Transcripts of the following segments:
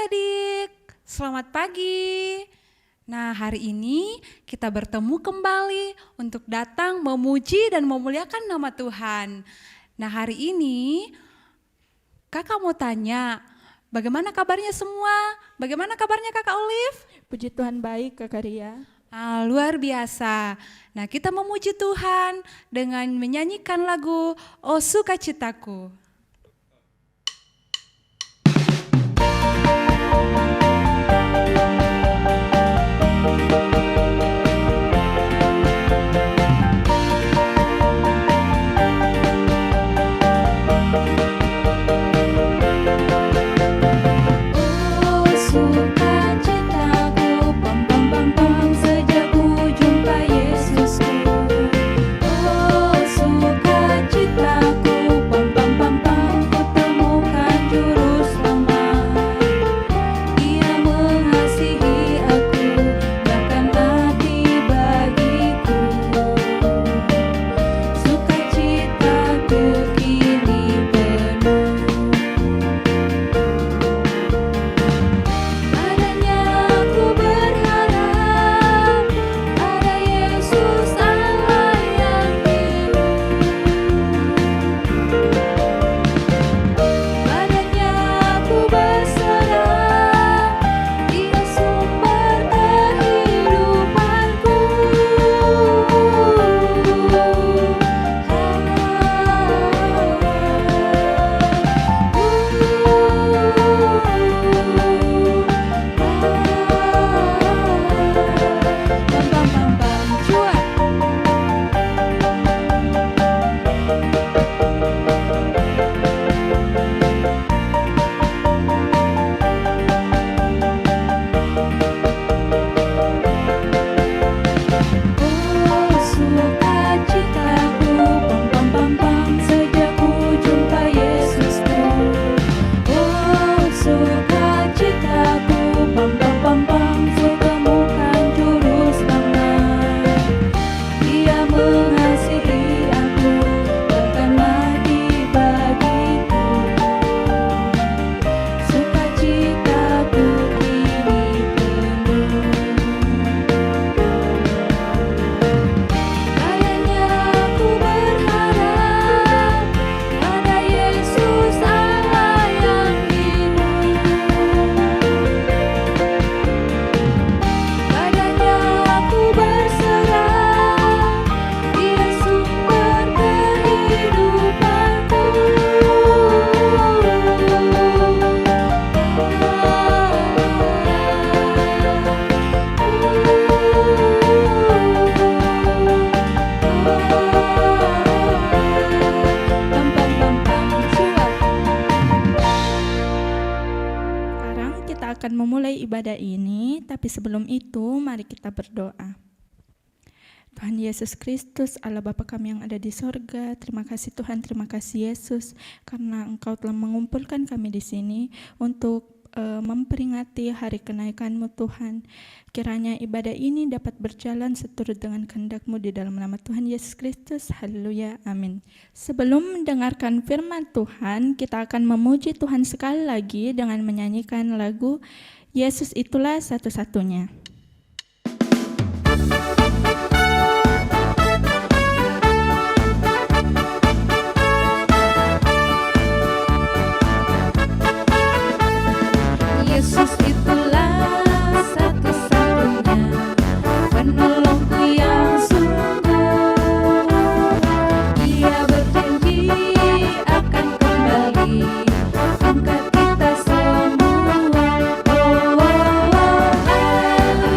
adik-adik, selamat pagi. Nah, hari ini kita bertemu kembali untuk datang memuji dan memuliakan nama Tuhan. Nah, hari ini kakak mau tanya, bagaimana kabarnya semua? Bagaimana kabarnya kakak Olive? Puji Tuhan baik, Kakak Ria. Luar biasa. Nah, kita memuji Tuhan dengan menyanyikan lagu "Oh Sukacitaku". Akan memulai ibadah ini, tapi sebelum itu mari kita berdoa. Tuhan Yesus Kristus, Allah Bapa kami yang ada di sorga, terima kasih Tuhan, terima kasih Yesus, karena Engkau telah mengumpulkan kami di sini untuk memperingati hari kenaikan-Mu Tuhan. Kiranya ibadah ini dapat berjalan seturut dengan kehendak-Mu di dalam nama Tuhan Yesus Kristus. Haleluya, amin. Sebelum mendengarkan firman Tuhan, kita akan memuji Tuhan sekali lagi dengan menyanyikan lagu Yesus Itulah Satu-Satunya. Yesus itulah satu-satunya penolongku yang sungguh. Dia berjanji akan kembali angkat kita semua. Oh, oh, oh,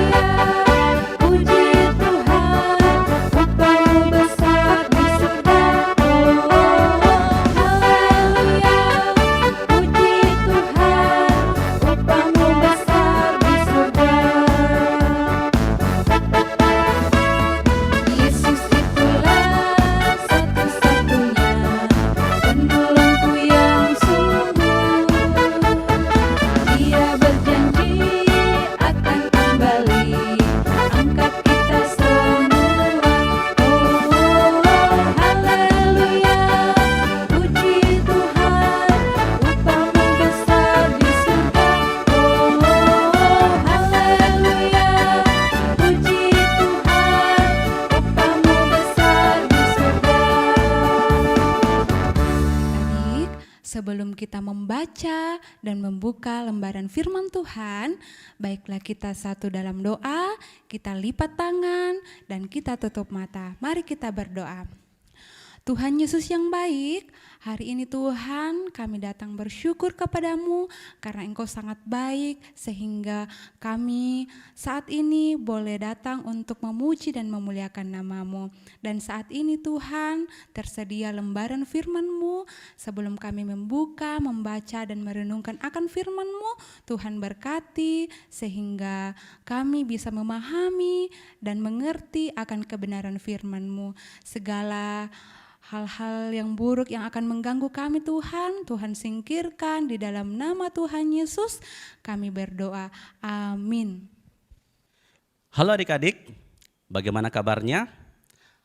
kita membaca dan membuka lembaran firman Tuhan, baiklah kita satu dalam doa, kita lipat tangan, dan kita tutup mata. Mari kita berdoa. Tuhan Yesus yang baik, hari ini Tuhan kami datang bersyukur kepadamu karena Engkau sangat baik sehingga kami saat ini boleh datang untuk memuji dan memuliakan nama-Mu. Dan saat ini Tuhan tersedia lembaran firman-Mu, sebelum kami membuka, membaca dan merenungkan akan firman-Mu, Tuhan berkati sehingga kami bisa memahami dan mengerti akan kebenaran firman-Mu. Segala hal-hal yang buruk yang akan mengganggu kami Tuhan singkirkan di dalam nama Tuhan Yesus kami berdoa. Amin. Halo adik-adik, bagaimana kabarnya?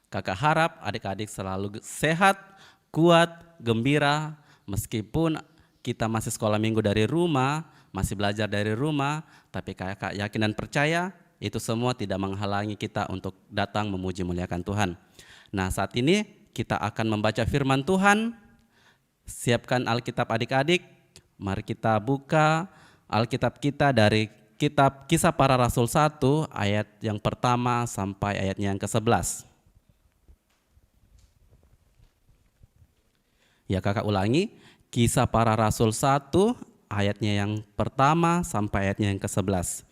Kakak harap adik-adik selalu sehat, kuat, gembira, meskipun kita masih sekolah minggu dari rumah, masih belajar dari rumah, tapi kakak yakin dan percaya itu semua tidak menghalangi kita untuk datang memuji muliakan Tuhan. Nah, saat ini kita akan membaca firman Tuhan. Siapkan Alkitab adik-adik. Mari kita buka Alkitab kita dari kitab Kisah Para Rasul 1 ayat yang pertama sampai ayatnya yang ke-11. Ya, kakak ulangi. Kisah Para Rasul 1 ayatnya yang pertama sampai ayatnya yang ke-11.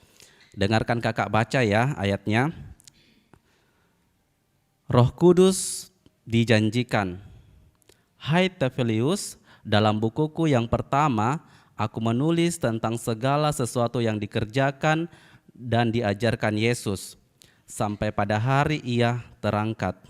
Dengarkan kakak baca ya ayatnya. Roh Kudus dijanjikan. Hai Tevelius, dalam bukuku yang pertama, aku menulis tentang segala sesuatu yang dikerjakan dan diajarkan Yesus, sampai pada hari ia terangkat.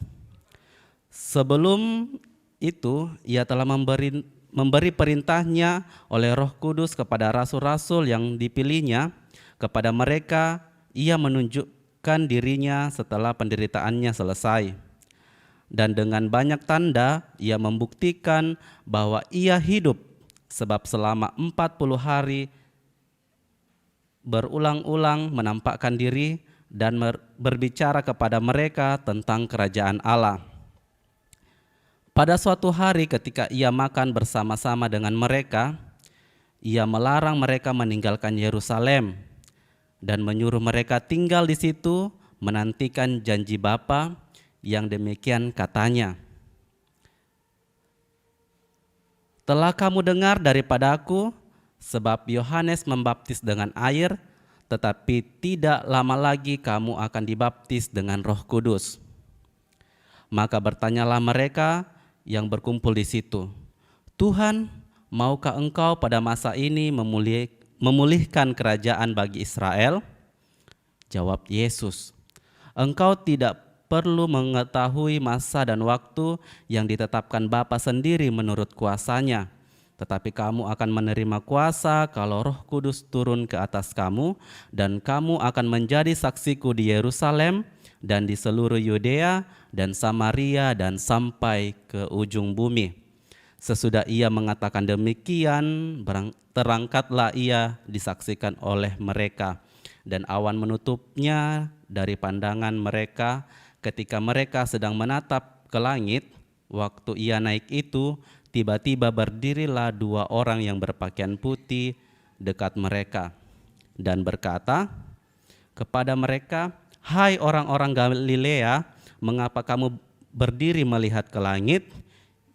Sebelum itu, ia telah memberi perintahnya oleh Roh Kudus kepada rasul-rasul yang dipilihnya. Kepada mereka, ia menunjukkan dirinya setelah penderitaannya selesai. Dan dengan banyak tanda ia membuktikan bahwa ia hidup, sebab selama 40 hari berulang-ulang menampakkan diri dan berbicara kepada mereka tentang kerajaan Allah. Pada suatu hari ketika ia makan bersama-sama dengan mereka, ia melarang mereka meninggalkan Yerusalem dan menyuruh mereka tinggal di situ menantikan janji Bapa, yang demikian katanya, telah kamu dengar daripadaku, sebab Yohanes membaptis dengan air, tetapi tidak lama lagi kamu akan dibaptis dengan Roh Kudus. Maka bertanyalah mereka yang berkumpul di situ, Tuhan, maukah engkau pada masa ini memulihkan kerajaan bagi Israel? Jawab Yesus, engkau tidak perlu mengetahui masa dan waktu yang ditetapkan Bapa sendiri menurut kuasanya. Tetapi kamu akan menerima kuasa kalau Roh Kudus turun ke atas kamu, dan kamu akan menjadi saksiku di Yerusalem dan di seluruh Yudea dan Samaria dan sampai ke ujung bumi. Sesudah ia mengatakan demikian, terangkatlah ia disaksikan oleh mereka, dan awan menutupnya dari pandangan mereka. Ketika mereka sedang menatap ke langit, waktu ia naik itu, tiba-tiba berdirilah 2 orang yang berpakaian putih dekat mereka dan berkata kepada mereka, hai orang-orang Galilea, mengapa kamu berdiri melihat ke langit?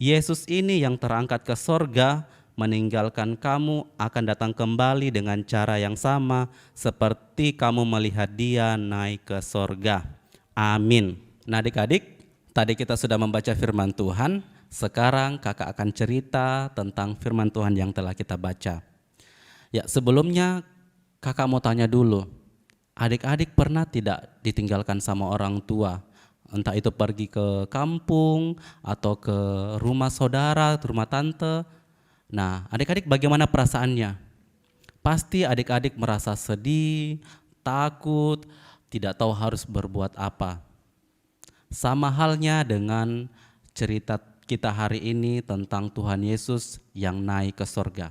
Yesus ini yang terangkat ke sorga meninggalkan kamu akan datang kembali dengan cara yang sama seperti kamu melihat dia naik ke sorga. Amin. Nah adik-adik, tadi kita sudah membaca firman Tuhan, sekarang kakak akan cerita tentang firman Tuhan yang telah kita baca. Ya, sebelumnya kakak mau tanya dulu, adik-adik pernah tidak ditinggalkan sama orang tua? Entah itu pergi ke kampung atau ke rumah saudara, rumah tante. Nah, adik-adik bagaimana perasaannya? Pasti adik-adik merasa sedih, takut, tidak tahu harus berbuat apa. Sama halnya dengan cerita kita hari ini tentang Tuhan Yesus yang naik ke sorga.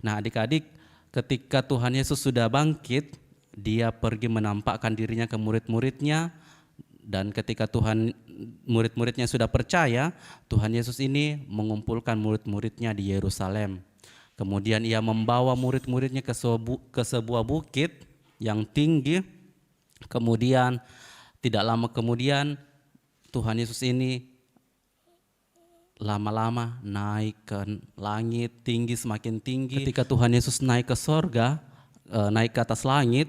Nah adik-adik, ketika Tuhan Yesus sudah bangkit, dia pergi menampakkan dirinya ke murid-muridnya, dan ketika murid-muridnya sudah percaya, Tuhan Yesus ini mengumpulkan murid-muridnya di Yerusalem. Kemudian ia membawa murid-muridnya ke sebuah bukit yang tinggi. Kemudian tidak lama kemudian Tuhan Yesus ini lama-lama naik ke langit, tinggi semakin tinggi. Ketika Tuhan Yesus naik ke sorga, naik ke atas langit,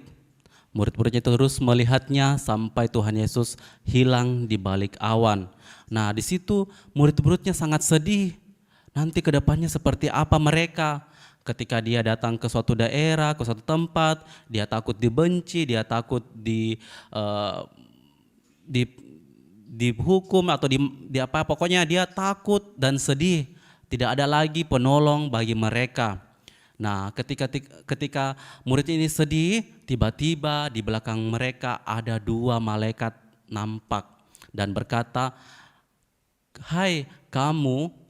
murid-muridnya terus melihatnya sampai Tuhan Yesus hilang di balik awan. Nah, di situ murid-muridnya sangat sedih. Nanti ke depannya seperti apa mereka? Ketika dia datang ke suatu daerah, ke suatu tempat, dia takut dibenci, dia takut dihukum atau di apa, pokoknya dia takut dan sedih. Tidak ada lagi penolong bagi mereka. Nah, ketika murid ini sedih, tiba-tiba di belakang mereka ada 2 malaikat nampak dan berkata, "Hai kamu,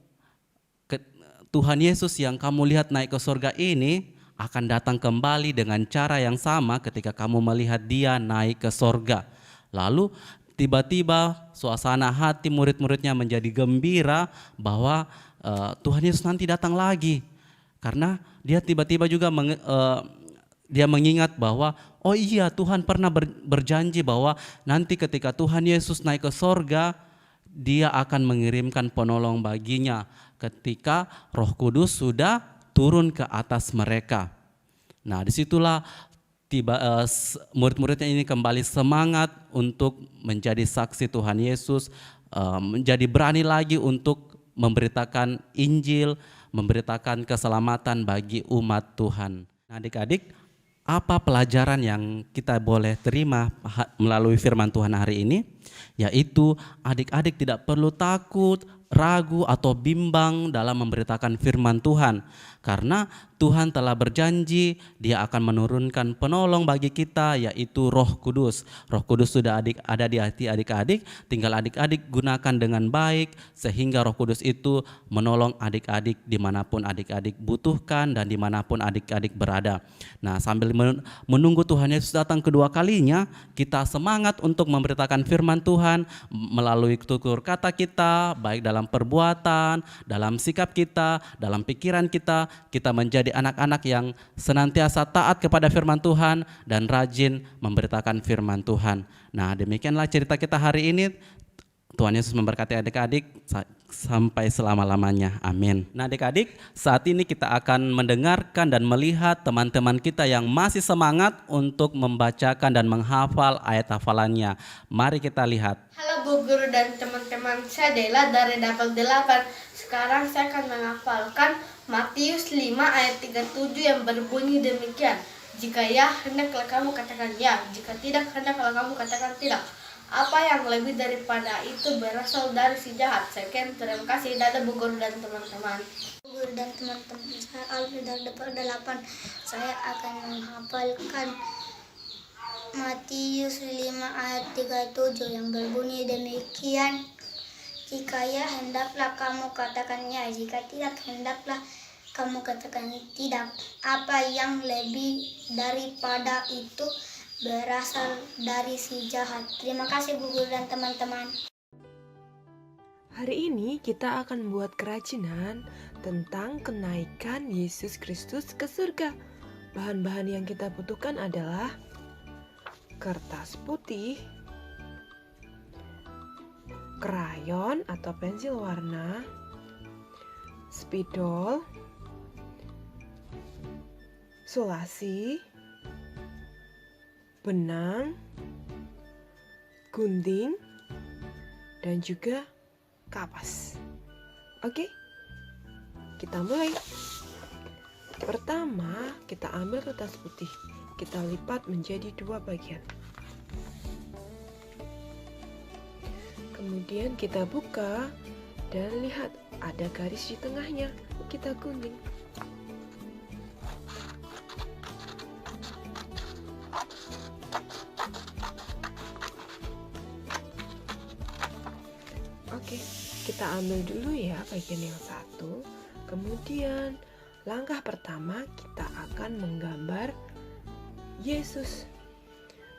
Tuhan Yesus yang kamu lihat naik ke surga ini akan datang kembali dengan cara yang sama ketika kamu melihat dia naik ke surga." Lalu tiba-tiba suasana hati murid-muridnya menjadi gembira bahwa Tuhan Yesus nanti datang lagi. Karena dia tiba-tiba juga dia mengingat bahwa oh iya, Tuhan pernah berjanji bahwa nanti ketika Tuhan Yesus naik ke sorga, dia akan mengirimkan penolong baginya ketika Roh Kudus sudah turun ke atas mereka. Nah, disitulah murid-muridnya ini kembali semangat untuk menjadi saksi Tuhan Yesus, menjadi berani lagi untuk memberitakan Injil, memberitakan keselamatan bagi umat Tuhan. Nah, adik-adik, apa pelajaran yang kita boleh terima melalui firman Tuhan hari ini? Yaitu adik-adik tidak perlu takut, ragu atau bimbang dalam memberitakan firman Tuhan. Karena Tuhan telah berjanji dia akan menurunkan penolong bagi kita, yaitu Roh Kudus. Roh Kudus sudah ada di hati adik-adik, tinggal adik-adik gunakan dengan baik sehingga Roh Kudus itu menolong adik-adik dimanapun adik-adik butuhkan dan dimanapun adik-adik berada. Nah, sambil menunggu Tuhan Yesus datang kedua kalinya, kita semangat untuk memberitakan firman Tuhan melalui tutur kata kita, baik dalam perbuatan, dalam sikap kita, dalam pikiran kita menjadi anak-anak yang senantiasa taat kepada firman Tuhan dan rajin memberitakan firman Tuhan. Nah, demikianlah cerita kita hari ini. Tuhan Yesus memberkati adik-adik sampai selama-lamanya. Amin. Nah, adik-adik, saat ini kita akan mendengarkan dan melihat teman-teman kita yang masih semangat untuk membacakan dan menghafal ayat hafalannya. Mari kita lihat. Halo Bu Guru dan teman-teman, saya Dela dari Dapal 8. Sekarang saya akan menghafalkan Matius 5 ayat 37 yang berbunyi demikian. Jika ya, hendaklah kamu katakan ya. Jika tidak, hendaklah kamu katakan tidak. Apa yang lebih daripada itu berasal dari si jahat. Sekian, terima kasih. Dadah Bu Guru dan teman-teman. Bu Guru dan teman-teman, saya Alfi dari Dapal 8. Saya akan menghafalkan Matius 5 ayat 37 yang berbunyi demikian. Jika ya, hendaklah kamu katakan ya. Jika tidak, hendaklah kamu katakan tidak. Apa yang lebih daripada itu berasal dari si jahat. Terima kasih Bu Guru dan teman-teman. Hari ini kita akan membuat kerajinan tentang kenaikan Yesus Kristus ke surga. Bahan-bahan yang kita butuhkan adalah kertas putih, krayon atau pensil warna, spidol, sulasi, benang, gunting, dan juga kapas. Oke, kita mulai. Pertama, kita ambil kertas putih. Kita lipat menjadi 2 bagian. Kemudian kita buka dan lihat ada garis di tengahnya. Kita gunting. Oke, kita ambil dulu ya bagian yang satu. Kemudian langkah pertama kita akan menggambar Yesus.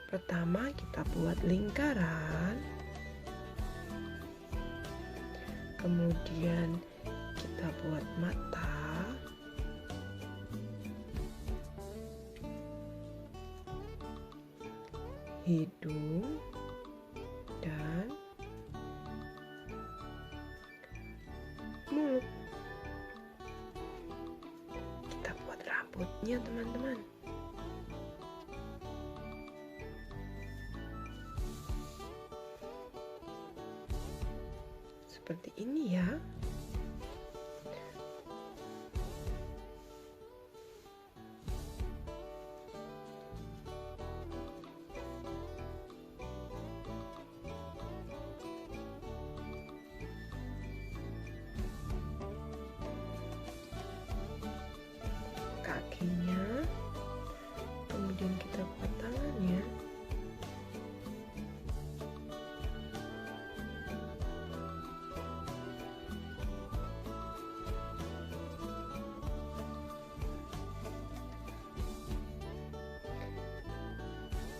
Pertama kita buat lingkaran. Kemudian kita buat mata. hidung, dan mulut. Kita buat rambutnya, teman-teman. Seperti ini ya. Kakinya, kemudian kita buat tangannya.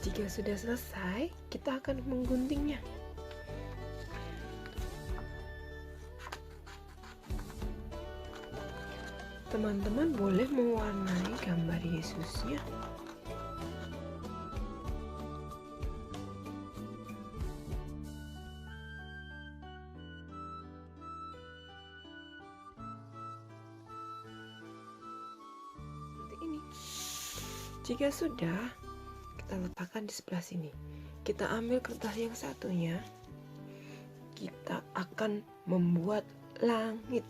Jika sudah selesai, kita akan mengguntingnya. Teman-teman boleh mewarnai gambar Yesusnya. Seperti ini. Jika sudah, kita letakkan di sebelah sini. Kita ambil kertas yang satunya. Kita akan membuat langit.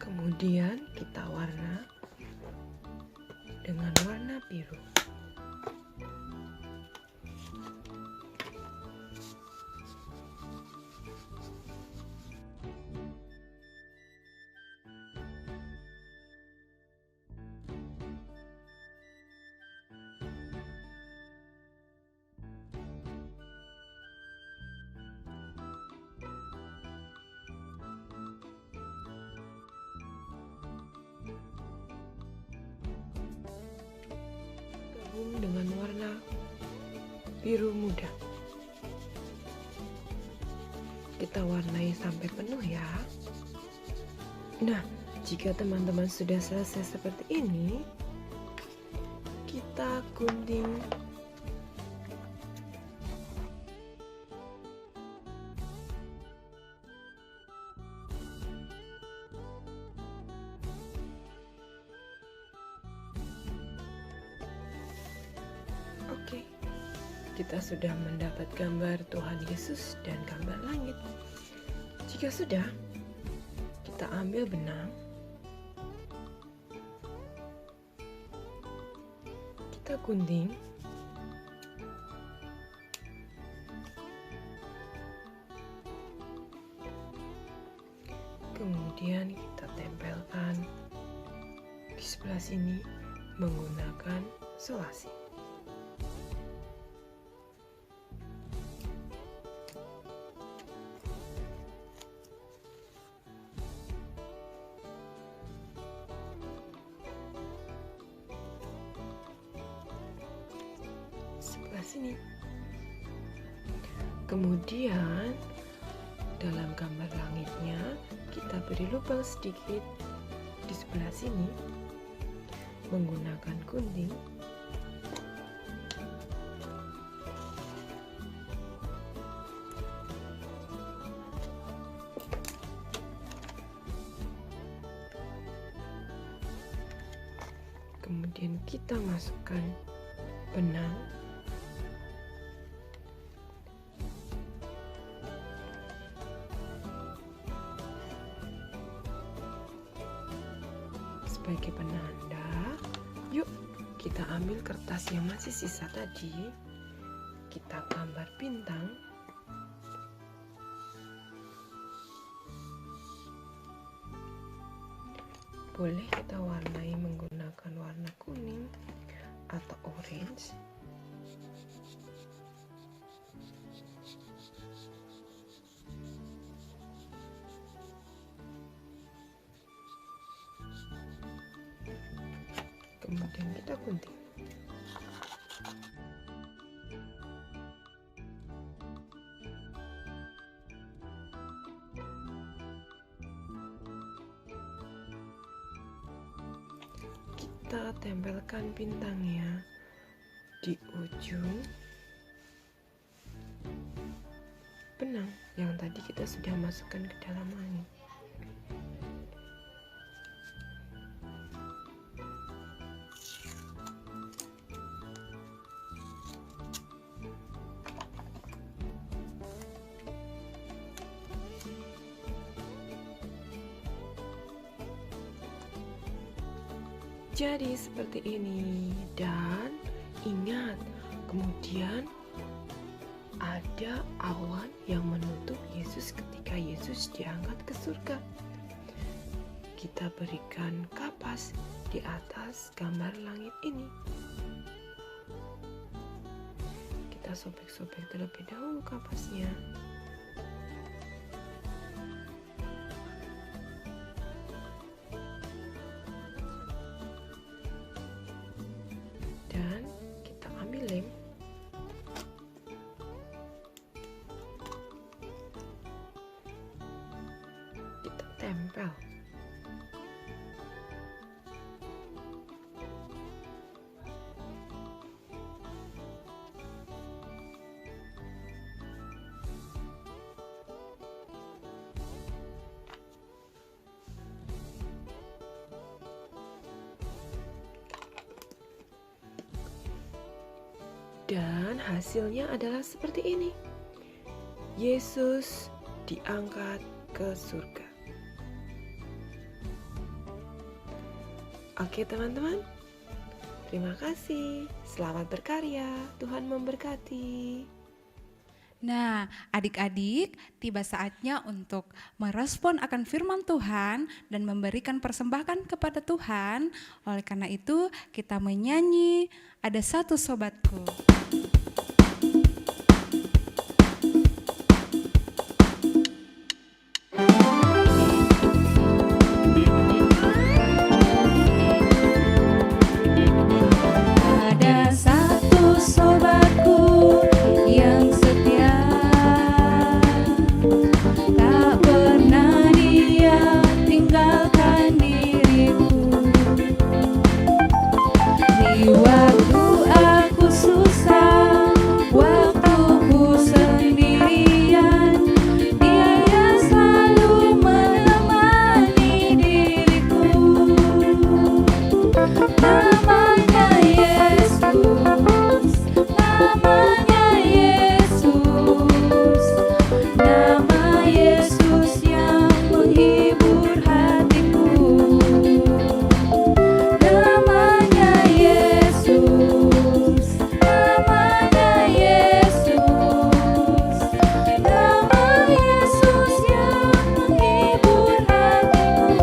Kemudian kita warna dengan warna biru. Dengan warna biru muda. Kita warnai sampai penuh ya. Nah, jika teman-teman sudah selesai seperti ini, kita gunting Oke, kita sudah mendapat gambar Tuhan Yesus dan gambar langit. Jika sudah, kita ambil benang, kita gunting, kemudian kita tempelkan di sebelah sini menggunakan selasi. Sebelah sini. Kemudian dalam gambar langitnya kita beri lubang sedikit di sebelah sini menggunakan gunting. Kemudian kita masukkan benang. Sebagai penanda, yuk kita ambil kertas yang masih sisa tadi, kita gambar bintang. Boleh kita warnai menggunakan warna kuning atau orange. Kemudian kita gunting. kita tempelkan bintangnya di ujung benang yang tadi kita sudah masukkan ke dalam angin. Jadi seperti ini, dan ingat, kemudian ada awan yang menutup Yesus ketika Yesus diangkat ke surga. Kita berikan kapas di atas gambar langit ini. Kita sobek-sobek terlebih dahulu kapasnya. Dan kita ambil lem. Kita tempel. Dan hasilnya adalah seperti ini. Yesus diangkat ke surga. Oke teman-teman, terima kasih. Selamat berkarya. Tuhan memberkati. Nah, adik-adik, tiba saatnya untuk merespon akan firman Tuhan dan memberikan persembahan kepada Tuhan. Oleh karena itu, kita menyanyi "Ada Satu Sobatku". Ada satu sobatku yang setia, tak pernah dia tinggalkan diriku. Di waktu aku susah, waktu ku sendirian, dia yang selalu menemani diriku. Namanya Yesus, namanya Yesus, nama Yesus yang menghibur hatiku. Namanya Yesus, namanya Yesus, nama Yesus yang menghibur hatiku.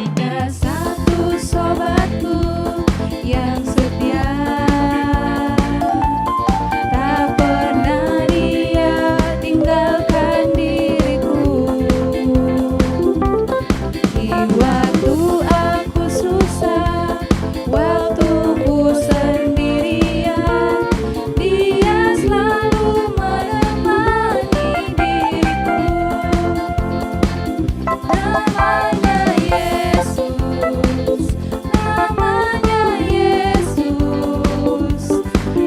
Ada satu sobatku yang setia, tak pernah dia tinggalkan diriku. Di waktu aku susah, waktu ku sendirian, dia selalu menemani diriku. Namanya Yesus, namanya Yesus,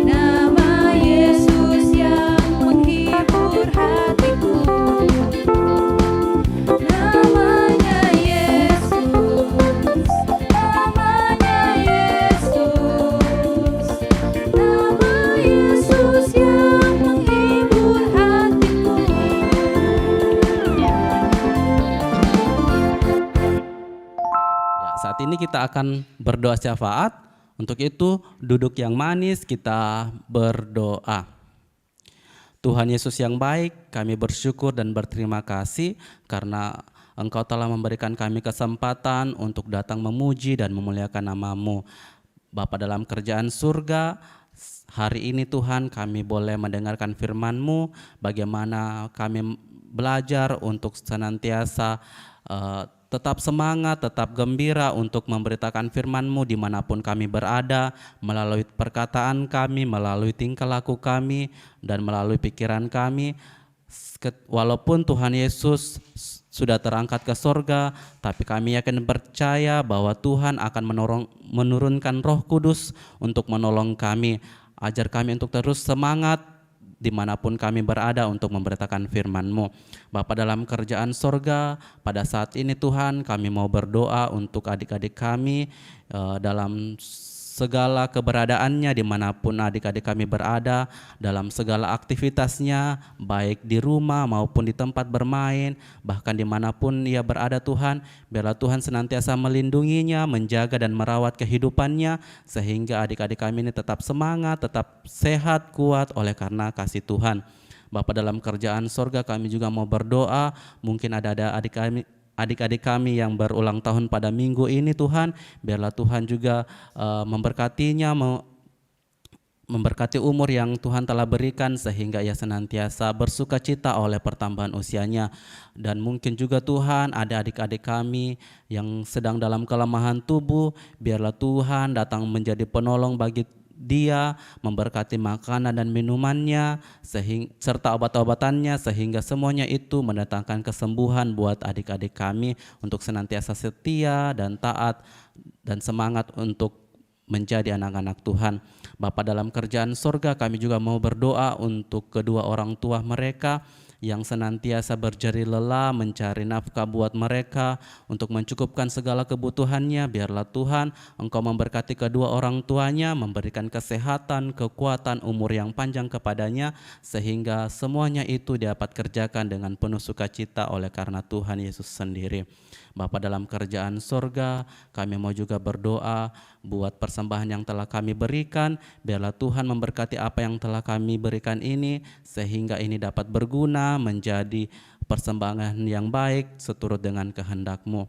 nama Yesus yang menghibur hatiku. Namanya Yesus, namanya Yesus, nama Yesus yang menghibur hatiku. Ya, saat ini kita akan berdoa syafaat. Untuk itu, duduk yang manis, kita berdoa. Tuhan Yesus yang baik, kami bersyukur dan berterima kasih karena Engkau telah memberikan kami kesempatan untuk datang memuji dan memuliakan nama-Mu. Bapa dalam kerajaan surga, hari ini Tuhan kami boleh mendengarkan firman-Mu, bagaimana kami belajar untuk senantiasa tetap semangat, tetap gembira untuk memberitakan firman-Mu dimanapun kami berada, melalui perkataan kami, melalui tingkah laku kami, dan melalui pikiran kami. Walaupun Tuhan Yesus sudah terangkat ke sorga, tapi kami yakin percaya bahwa Tuhan akan menurunkan Roh Kudus untuk menolong kami. Ajar kami untuk terus semangat dimanapun kami berada untuk memberitakan firman-Mu. Bapa dalam kerajaan sorga, pada saat ini Tuhan kami mau berdoa untuk adik-adik kami dalam segala keberadaannya dimanapun adik-adik kami berada, dalam segala aktivitasnya, baik di rumah maupun di tempat bermain, bahkan dimanapun ia berada Tuhan, biarlah Tuhan senantiasa melindunginya, menjaga dan merawat kehidupannya, sehingga adik-adik kami ini tetap semangat, tetap sehat, kuat oleh karena kasih Tuhan. Bapa dalam kerajaan sorga, kami juga mau berdoa, mungkin ada adik-adik kami yang berulang tahun pada minggu ini Tuhan, biarlah Tuhan juga memberkatinya, memberkati umur yang Tuhan telah berikan sehingga ia senantiasa bersuka cita oleh pertambahan usianya. Dan mungkin juga Tuhan ada adik-adik kami yang sedang dalam kelemahan tubuh, biarlah Tuhan datang menjadi penolong bagi dia, memberkati makanan dan minumannya serta obat-obatannya, sehingga semuanya itu mendatangkan kesembuhan buat adik-adik kami untuk senantiasa setia dan taat dan semangat untuk menjadi anak-anak Tuhan. Bapa dalam kerajaan sorga, kami juga mau berdoa untuk kedua orang tua mereka yang senantiasa berjeri lelah mencari nafkah buat mereka untuk mencukupkan segala kebutuhannya. Biarlah Tuhan Engkau memberkati kedua orang tuanya, memberikan kesehatan, kekuatan, umur yang panjang kepadanya, sehingga semuanya itu dapat kerjakan dengan penuh sukacita oleh karena Tuhan Yesus sendiri. Bapa dalam kerajaan sorga, kami mau juga berdoa buat persembahan yang telah kami berikan. Biarlah Tuhan memberkati apa yang telah kami berikan ini, sehingga ini dapat berguna menjadi persembahan yang baik seturut dengan kehendak-Mu.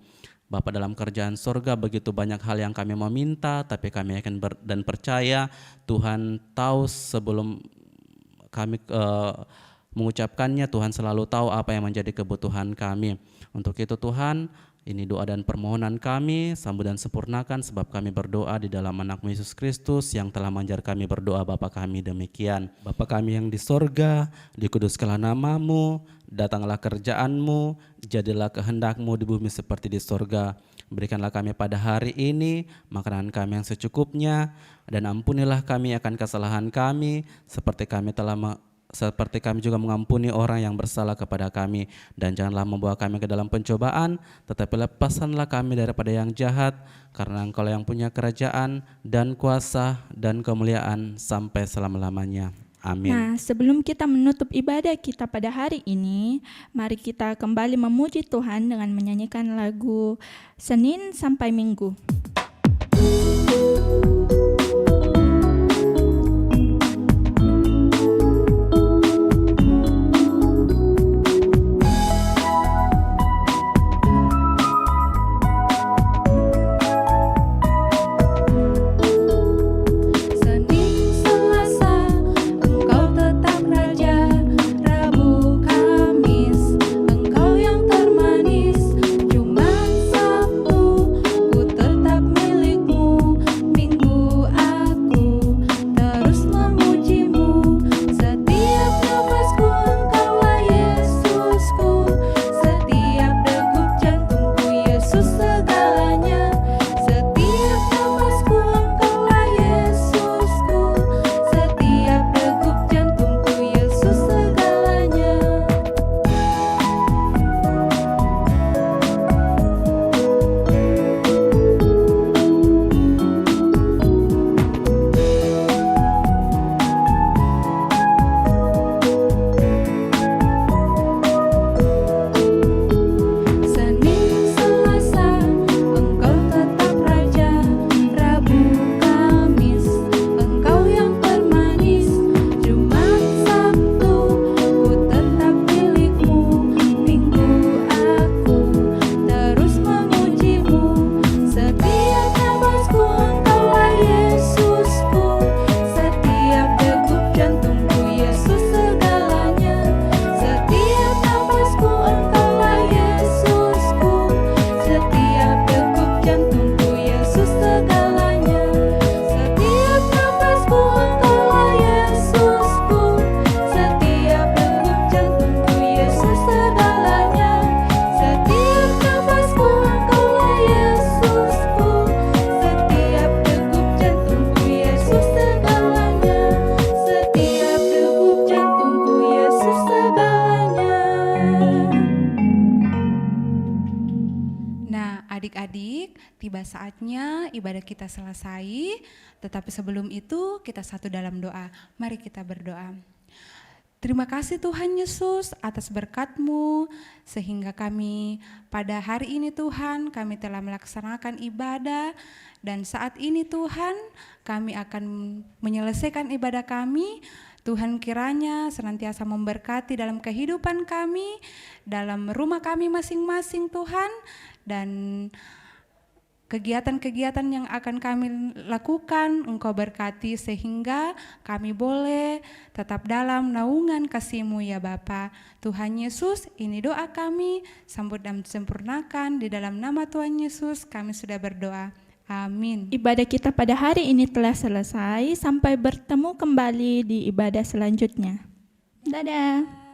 Bapa dalam kerajaan sorga, begitu banyak hal yang kami mau minta, tapi kami yakin dan percaya Tuhan tahu sebelum kami mengucapkannya. Tuhan selalu tahu apa yang menjadi kebutuhan kami. Untuk itu Tuhan, ini doa dan permohonan kami, sambut dan sempurnakan, sebab kami berdoa di dalam anak-Mu Yesus Kristus yang telah mengajar kami berdoa. Bapa kami demikian. Bapa kami yang di sorga, dikuduskanlah nama-Mu, datanglah kerajaan-Mu, jadilah kehendak-Mu di bumi seperti di sorga. Berikanlah kami pada hari ini makanan kami yang secukupnya, dan ampunilah kami akan kesalahan kami, seperti kami juga mengampuni orang yang bersalah kepada kami. Dan janganlah membawa kami ke dalam pencobaan, tetapi lepaskanlah kami daripada yang jahat, karena Engkau yang punya kerajaan dan kuasa dan kemuliaan sampai selama-lamanya. Amin. Nah, sebelum kita menutup ibadah kita pada hari ini, mari kita kembali memuji Tuhan dengan menyanyikan lagu Senin sampai Minggu. Jumat, Sabtu, ku tetap milikmu. Minggu sudah saatnya ibadah kita selesai, tetapi sebelum itu kita satu dalam doa. Mari kita berdoa. Terima kasih Tuhan Yesus atas berkat-Mu, sehingga kami pada hari ini Tuhan, kami telah melaksanakan ibadah, dan saat ini Tuhan, kami akan menyelesaikan ibadah kami. Tuhan kiranya senantiasa memberkati dalam kehidupan kami, dalam rumah kami masing-masing Tuhan, dan kegiatan-kegiatan yang akan kami lakukan, Engkau berkati sehingga kami boleh tetap dalam naungan kasih-Mu ya Bapa. Tuhan Yesus, ini doa kami, sambut dan sempurnakan di dalam nama Tuhan Yesus kami sudah berdoa. Amin. Ibadah kita pada hari ini telah selesai. Sampai bertemu kembali di ibadah selanjutnya. Dadah.